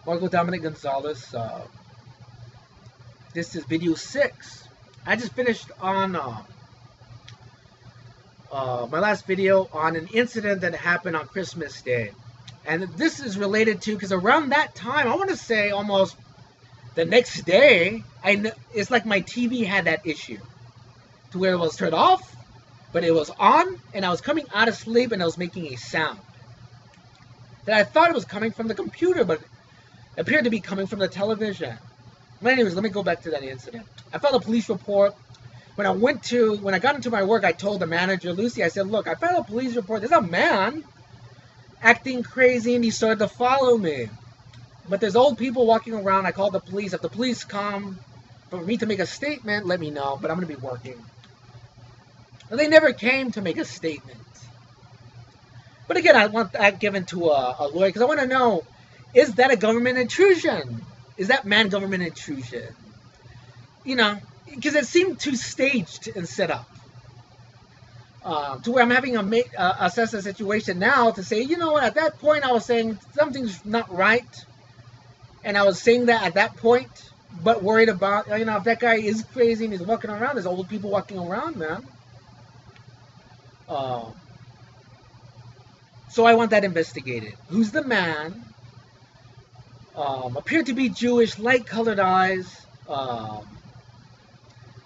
Marco Dominic Gonzalez. This is video 6. I just finished on my last video on an incident that happened on Christmas Day. And this is related to, because around that time, I want to say almost the next day, it's like my TV had that issue. To where it was turned off, but it was on, and I was coming out of sleep and I was making a sound. That I thought it was coming from the computer, but it appeared to be coming from the television. But anyways, let me go back to that incident. I filed a police report. When I got into my work, I told the manager, Lucy, I said, look, I filed a police report. There's a man acting crazy and he started to follow me. But there's old people walking around. I called the police. If the police come for me to make a statement, let me know, but I'm going to be working. And they never came to make a statement. But again, I want that given to a lawyer because I want to know, is that a government intrusion? Is that man government intrusion? You know, because it seemed too staged and set up. To where I'm having to assess the situation now to say, you know what, at that point I was saying something's not right. And I was saying that at that point, but worried about, you know, if that guy is crazy and he's walking around, there's old people walking around, man. So I want that investigated. Who's the man? Appeared to be Jewish, light-colored eyes. Had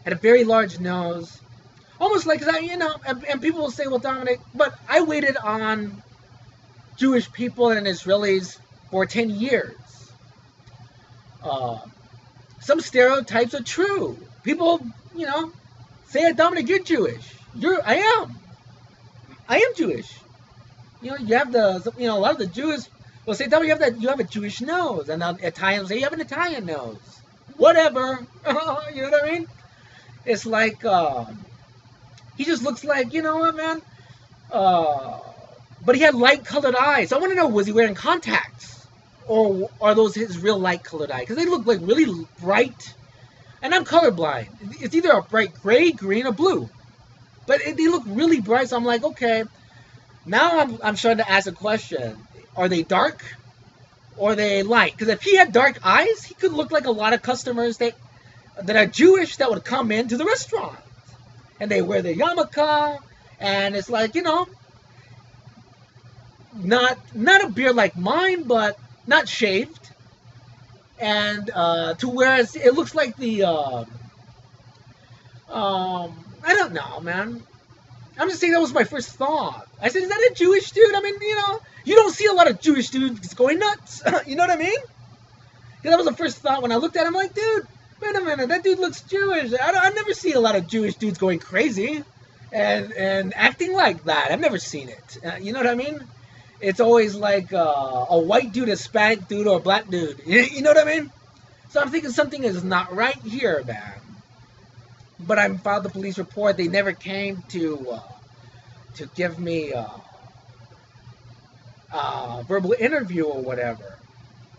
a very large nose. Almost like, you know, and people will say, well, Dominic, but I waited on Jewish people and Israelis for 10 years. Some stereotypes are true. People, you know, say, Dominic, you're Jewish. I am Jewish. You know, you have a lot of the Jews will say, Dominic, you have a Jewish nose. And Italians say, you have an Italian nose. Whatever. You know what I mean? It's like, he just looks like, you know what, man? But he had light-colored eyes. I want to know, was he wearing contacts? Or are those his real light-colored eyes? Because they look like really bright. And I'm colorblind. It's either a bright gray, green, or blue. But they look really bright, so I'm like, okay. Now I'm starting to ask a question. Are they dark? Or are they light? Because if he had dark eyes, he could look like a lot of customers that are Jewish that would come into the restaurant. And they wear their yarmulke. And it's like, you know, not a beard like mine, but not shaved. And to whereas it looks like the I don't know, man. I'm just saying that was my first thought. I said, is that a Jewish dude? I mean, you know, you don't see a lot of Jewish dudes going nuts. You know what I mean? Because that was the first thought when I looked at him. Like, dude, wait a minute, that dude looks Jewish. I never see a lot of Jewish dudes going crazy and acting like that. I've never seen it. You know what I mean? It's always like a white dude, a Hispanic dude, or a black dude. You know what I mean? So I'm thinking something is not right here, man. But I filed the police report. They never came to give me a verbal interview or whatever.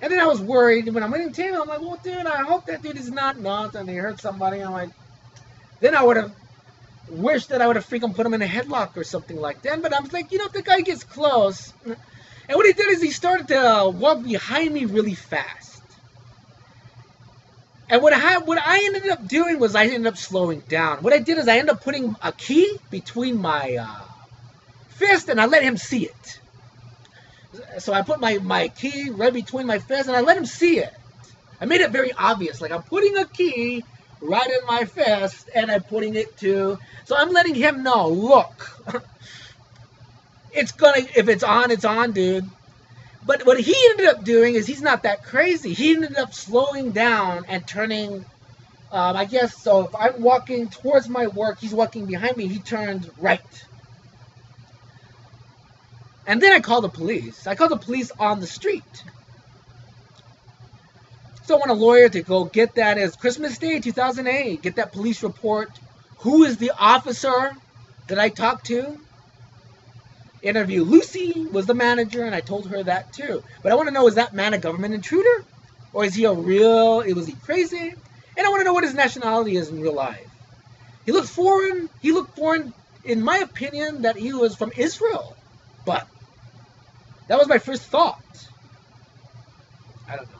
And then I was worried when I'm waiting to him. I'm like, well, dude, I hope that dude is not nuts and he hurt somebody. I'm like, then I would have wished that I would have freaking put him in a headlock or something like that. But I'm like, you know, if the guy gets close. And what he did is he started to walk behind me really fast. And what I ended up doing was I ended up slowing down. What I did is I ended up putting a key between my fist and I let him see it. So I put my key right between my fist and I let him see it. I made it very obvious. Like I'm putting a key right in my fist and I'm putting it to... So I'm letting him know, look, it's gonna... If it's on, dude. But what he ended up doing is he's not that crazy. He ended up slowing down and turning, I guess, so if I'm walking towards my work, he's walking behind me, he turned right. And then I called the police. I called the police on the street. So I want a lawyer to go get that as Christmas Day, 2008, get that police report. Who is the officer that I talked to? Interview. Lucy was the manager, and I told her that too. But I want to know, is that man a government intruder? Or is he was he crazy? And I want to know what his nationality is in real life. He looked foreign. He looked foreign, in my opinion, that he was from Israel. But that was my first thought. I don't know.